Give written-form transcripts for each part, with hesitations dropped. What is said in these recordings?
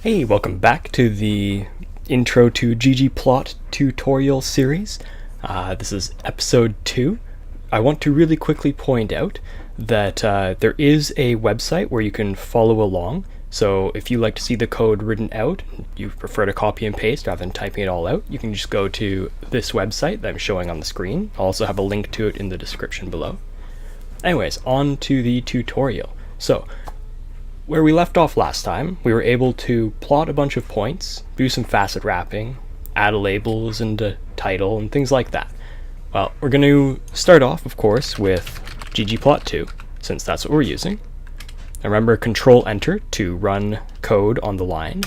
Hey, welcome back to the Intro to ggplot tutorial series. This is episode 2. I want to really quickly point out that there is a website where you can follow along. So if you like to see the code written out, you prefer to copy and paste rather than typing it all out, you can just go to this website that I'm showing on the screen. I'll also have a link to it in the description below. Anyways, on to the tutorial. So, where we left off last time, we were able to plot a bunch of points, do some facet wrapping, add labels and a title and things like that. Well, we're going to start off, of course, with ggplot2, since that's what we're using. Remember, Control-Enter to run code on the line.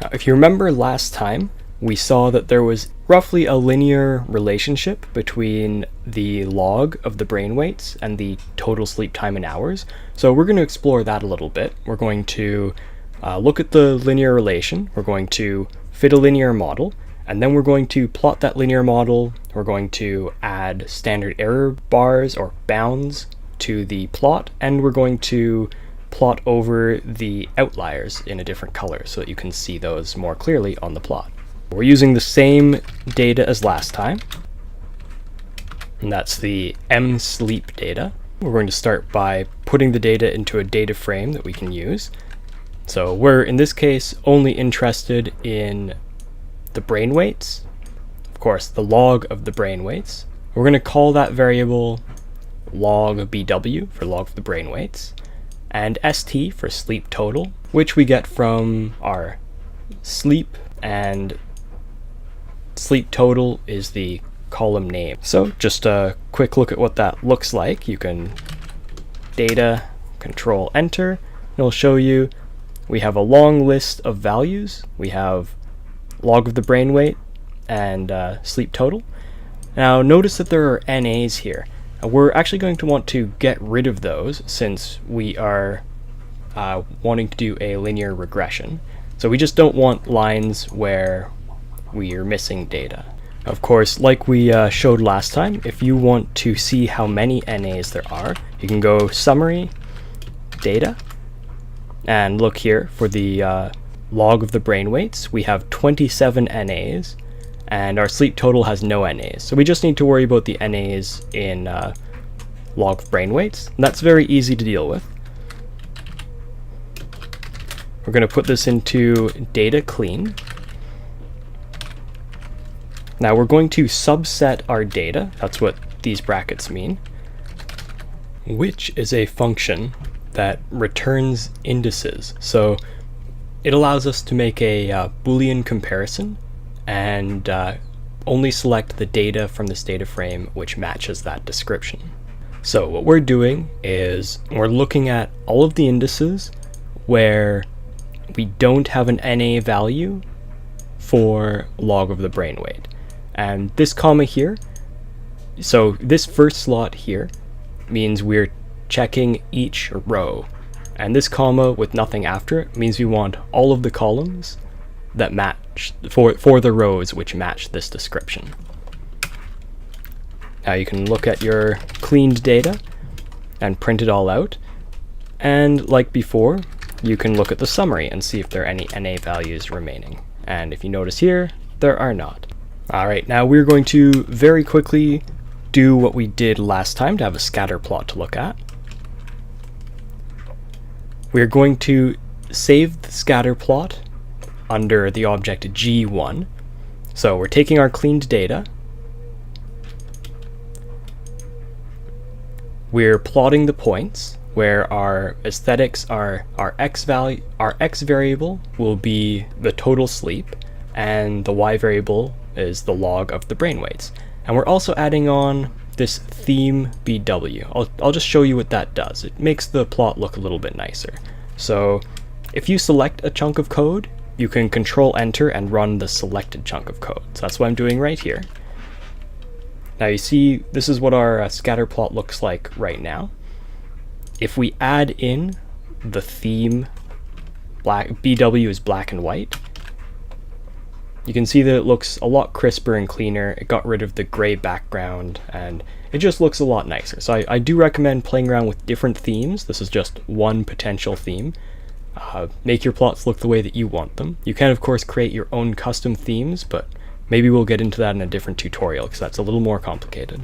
Now, if you remember last time, we saw that there was roughly a linear relationship between the log of the brain weights and the total sleep time in hours. So we're going to explore that a little bit. We're going to look at the linear relation. We're going to fit a linear model, and then we're going to plot that linear model. We're going to add standard error bars or bounds to the plot, and we're going to plot over the outliers in a different color so that you can see those more clearly on the plot. We're using the same data as last time, and that's the sleep data. We're going to start by putting the data into a data frame that we can use. So we're, in this case, only interested in the brain weights. Of course, the log of the brain weights. We're going to call that variable log BW for log of the brain weights, and ST for sleep total, which we get from our sleep, and sleep total is the column name. So just a quick look at what that looks like. You can data, control enter, and it'll show you we have a long list of values. We have log of the brain weight and sleep total. Now notice that there are NAs here. We're actually going to want to get rid of those since we are wanting to do a linear regression. So we just don't want lines where we are missing data. Of course, like we showed last time, if you want to see how many NAs there are, you can go Summary, Data, and look here for the log of the brain weights. We have 27 NAs, and our sleep total has no NAs. So we just need to worry about the NAs in log of brain weights. And that's very easy to deal with. We're going to put this into data clean. Now we're going to subset our data, that's what these brackets mean, which is a function that returns indices. So it allows us to make a Boolean comparison and only select the data from this data frame which matches that description. So what we're doing is we're looking at all of the indices where we don't have an NA value for log of the brain weight. And this comma here, so this first slot here means we're checking each row. And this comma with nothing after it means we want all of the columns that match for the rows which match this description. Now you can look at your cleaned data and print it all out. And like before, you can look at the summary and see if there are any NA values remaining. And if you notice here, there are not. Alright, now we're going to very quickly do what we did last time to have a scatter plot to look at. We're going to save the scatter plot under the object G1. So we're taking our cleaned data. We're plotting the points where our aesthetics are our x variable will be the total sleep, and the y variable is the log of the brain weights. And we're also adding on this theme BW. I'll just show you what that does. It makes the plot look a little bit nicer. So if you select a chunk of code, you can control enter and run the selected chunk of code. So that's what I'm doing right here. Now you see this is what our scatter plot looks like right now. If we add in the theme BW is black and white, you can see that it looks a lot crisper and cleaner. It got rid of the gray background and it just looks a lot nicer. So I do recommend playing around with different themes. This is just one potential theme. make your plots look the way that you want them. You can, of course, create your own custom themes, but maybe we'll get into that in a different tutorial because that's a little more complicated.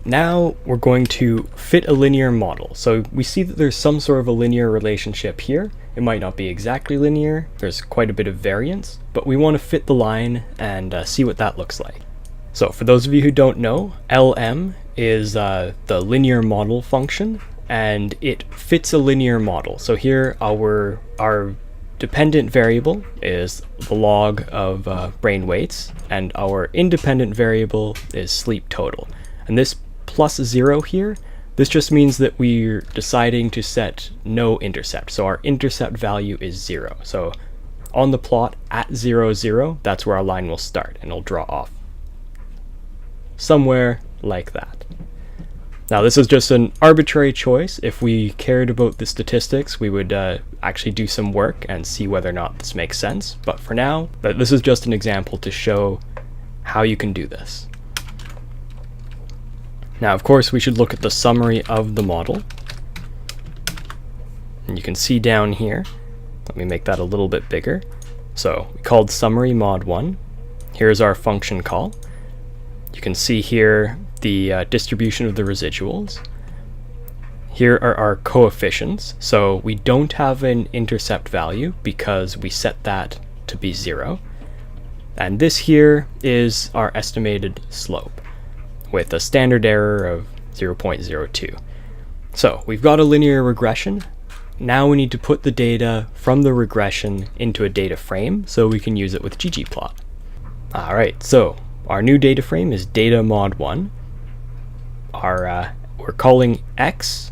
Now we're going to fit a linear model. So we see that there's some sort of a linear relationship here. It might not be exactly linear, there's quite a bit of variance, but we want to fit the line and see what that looks like. So for those of you who don't know, LM is the linear model function, and it fits a linear model. So here our dependent variable is the log of brain weights, and our independent variable is sleep total. And this +0 here, this just means that we're deciding to set no intercept. So our intercept value is 0. So on the plot at 0, 0, that's where our line will start, and it'll draw off. Somewhere like that. Now this is just an arbitrary choice. If we cared about the statistics, we would actually do some work and see whether or not this makes sense. But for now, this is just an example to show how you can do this. Now, of course, we should look at the summary of the model. And you can see down here, let me make that a little bit bigger. So we called summary mod1. Here's our function call. You can see here the distribution of the residuals. Here are our coefficients. So we don't have an intercept value because we set that to be 0. And this here is our estimated slope, with a standard error of 0.02. So we've got a linear regression. Now we need to put the data from the regression into a data frame so we can use it with ggplot. Alright, so our new data frame is data mod1. We're calling x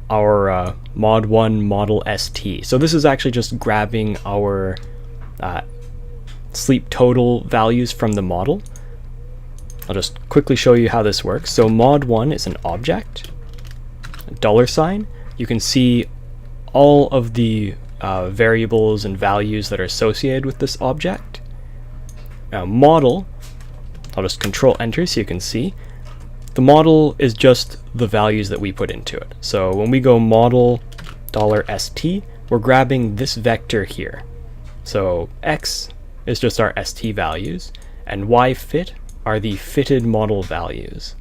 our mod1 model st. So this is actually just grabbing our sleep total values from the model. I'll just quickly show you how this works. So mod1 is an object, $. You can see all of the variables and values that are associated with this object. Now model, I'll just control enter so you can see. The model is just the values that we put into it. So when we go model $st, we're grabbing this vector here. So x is just our st values, and y fit are the fitted model values.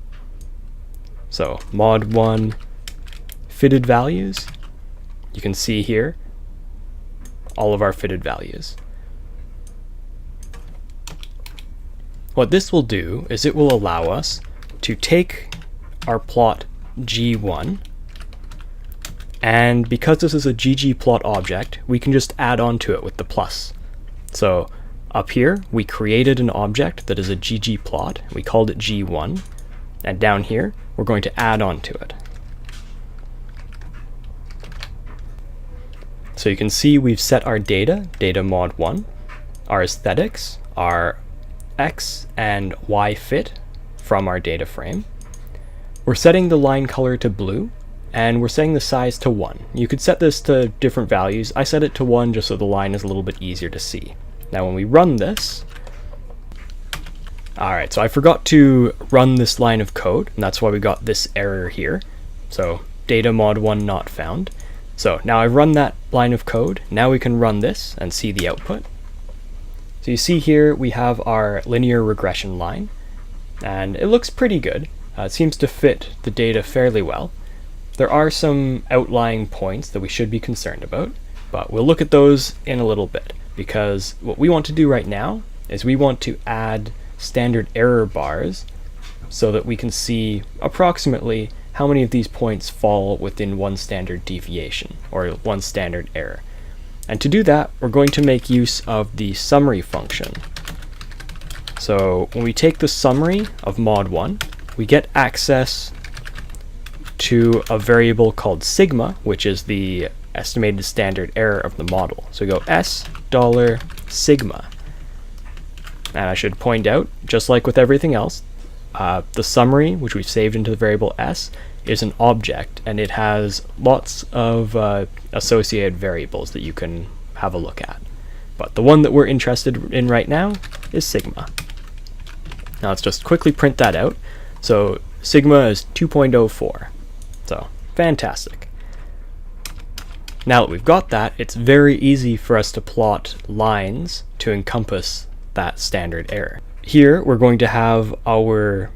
So mod1 fitted values, you can see here all of our fitted values. What this will do is it will allow us to take our plot G1, and because this is a ggplot object, we can just add on to it with the plus. So up here, we created an object that is a ggplot. We called it G1. And down here, we're going to add on to it. So you can see we've set our data mod1, our aesthetics, our x and y fit from our data frame. We're setting the line color to blue, and we're setting the size to 1. You could set this to different values. I set it to 1 just so the line is a little bit easier to see. Now when we run this, alright, so I forgot to run this line of code, and that's why we got this error here. So data mod1 not found. So now I've run that line of code. Now we can run this and see the output. So you see here we have our linear regression line, and it looks pretty good. It seems to fit the data fairly well. There are some outlying points that we should be concerned about, but we'll look at those in a little bit, because what we want to do right now is we want to add standard error bars so that we can see approximately how many of these points fall within one standard deviation or one standard error. And to do that, we're going to make use of the summary function. So when we take the summary of mod1, we get access to a variable called sigma, which is the estimated standard error of the model. So we go $sigma. And I should point out, just like with everything else, the summary, which we've saved into the variable s, is an object, and it has lots of associated variables that you can have a look at. But the one that we're interested in right now is sigma. Now let's just quickly print that out. So sigma is 2.04. So fantastic. Now that we've got that, it's very easy for us to plot lines to encompass that standard error. Here we're going to have our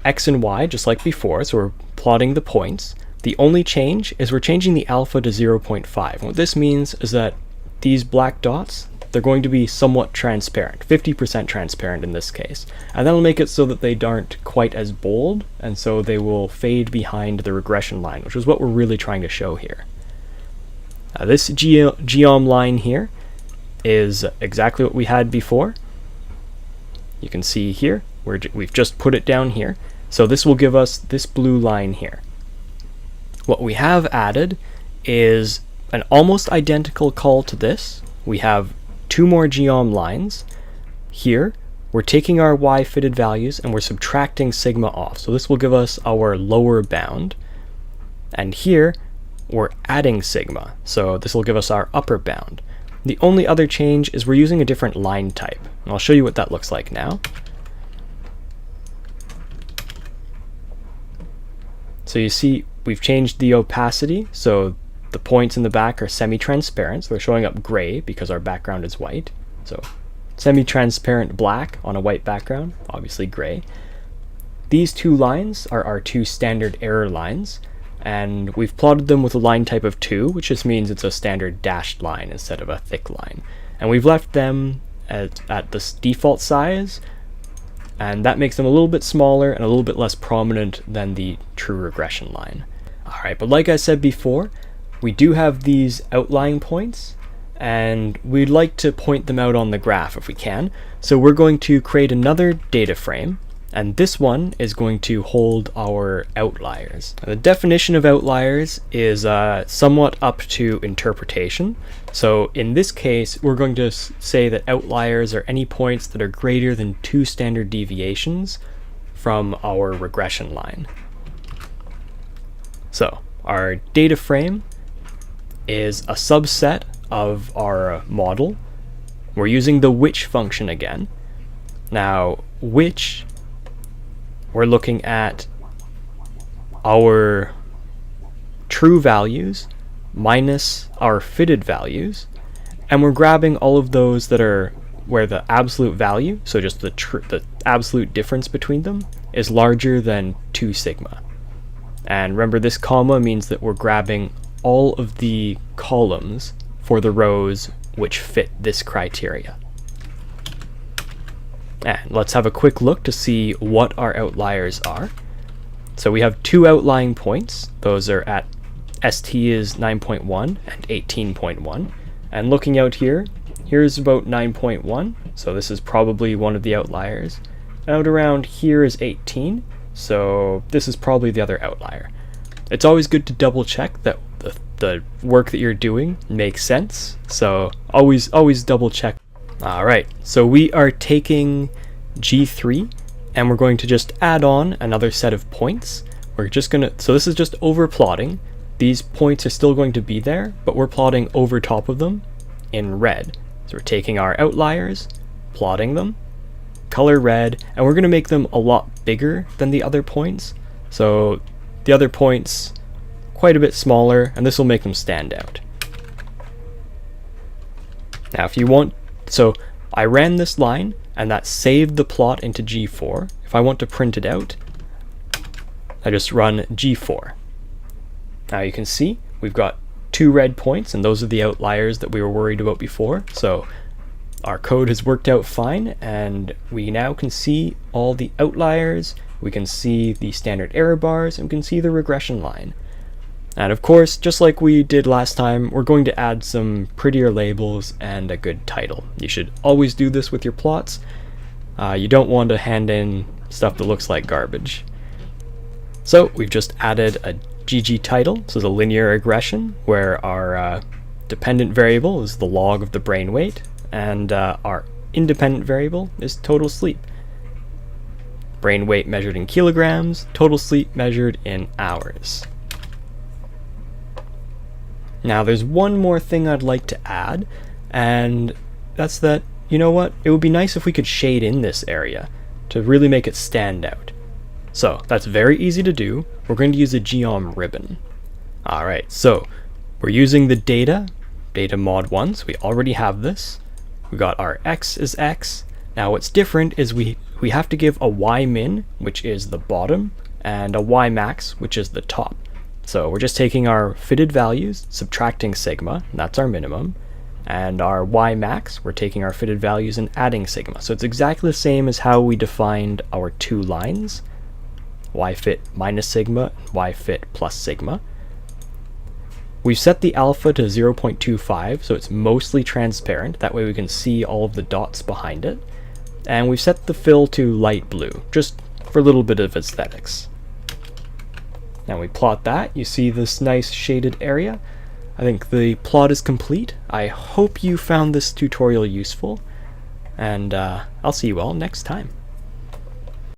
x and y just like before, so we're plotting the points. The only change is we're changing the alpha to 0.5. What this means is that these black dots, they're going to be somewhat transparent, 50% transparent in this case. And that'll make it so that they aren't quite as bold, and so they will fade behind the regression line, which is what we're really trying to show here. This geom line here is exactly what we had before. You can see here, we've just put it down here. So this will give us this blue line here. What we have added is an almost identical call to this. We have two more geom lines. Here, we're taking our y fitted values and we're subtracting sigma off. So this will give us our lower bound. And here, we're adding sigma. So this will give us our upper bound. The only other change is we're using a different line type. And I'll show you what that looks like now. So you see, we've changed the opacity, so the points in the back are semi-transparent, so they're showing up gray because our background is white. So semi-transparent black on a white background, obviously gray. These two lines are our two standard error lines, and we've plotted them with a line type of 2, which just means it's a standard dashed line instead of a thick line. And we've left them at this default size, and that makes them a little bit smaller and a little bit less prominent than the true regression line. Alright, but like I said before, we do have these outlying points, and we'd like to point them out on the graph if we can. So we're going to create another data frame, and this one is going to hold our outliers. Now, the definition of outliers is somewhat up to interpretation. So in this case, we're going to say that outliers are any points that are greater than 2 standard deviations from our regression line. So our data frame is a subset of our model. We're using the which function again. Now, which, we're looking at our true values minus our fitted values, and we're grabbing all of those that are where the absolute value, so just the absolute difference between them, is larger than 2 sigma. And remember, this comma means that we're grabbing all of the columns for the rows which fit this criteria. And let's have a quick look to see what our outliers are. So we have 2 outlying points. Those are at ST is 9.1 and 18.1. And looking out here, here's about 9.1. So this is probably one of the outliers. Out around here is 18. So this is probably the other outlier. It's always good to double check that the work that you're doing makes sense. So always double check. Alright, so we are taking G3 and we're going to just add on another set of points. So this is just overplotting. These points are still going to be there, but we're plotting over top of them in red. So we're taking our outliers, plotting them, color red, and we're going to make them a lot bigger than the other points. So the other points quite a bit smaller, and this will make them stand out. Now if you want, so I ran this line and that saved the plot into G4. If I want to print it out, I just run G4. Now you can see we've got 2 red points, and those are the outliers that we were worried about before. So our code has worked out fine, and we now can see all the outliers, we can see the standard error bars, and we can see the regression line. And of course, just like we did last time, we're going to add some prettier labels and a good title. You should always do this with your plots. You don't want to hand in stuff that looks like garbage. So we've just added a GG title. This is a linear regression where our dependent variable is the log of the brain weight, and our independent variable is total sleep. Brain weight measured in kilograms, total sleep measured in hours. Now there's one more thing I'd like to add, and that's that, you know what, it would be nice if we could shade in this area to really make it stand out. So that's very easy to do. We're going to use a geom ribbon. Alright, so We're using the data mod 1, so we already have this. We got our x is x. Now what's different is we have to give a y min, which is the bottom, and a y max, which is the top. So we're just taking our fitted values, subtracting sigma, and that's our minimum, and our y max, we're taking our fitted values and adding sigma. So it's exactly the same as how we defined our two lines, y fit minus sigma, y fit plus sigma. We've set the alpha to 0.25, so it's mostly transparent. That way we can see all of the dots behind it. And we've set the fill to light blue, just for a little bit of aesthetics. Now we plot that. You see this nice shaded area. I think the plot is complete. I hope you found this tutorial useful, and I'll see you all next time.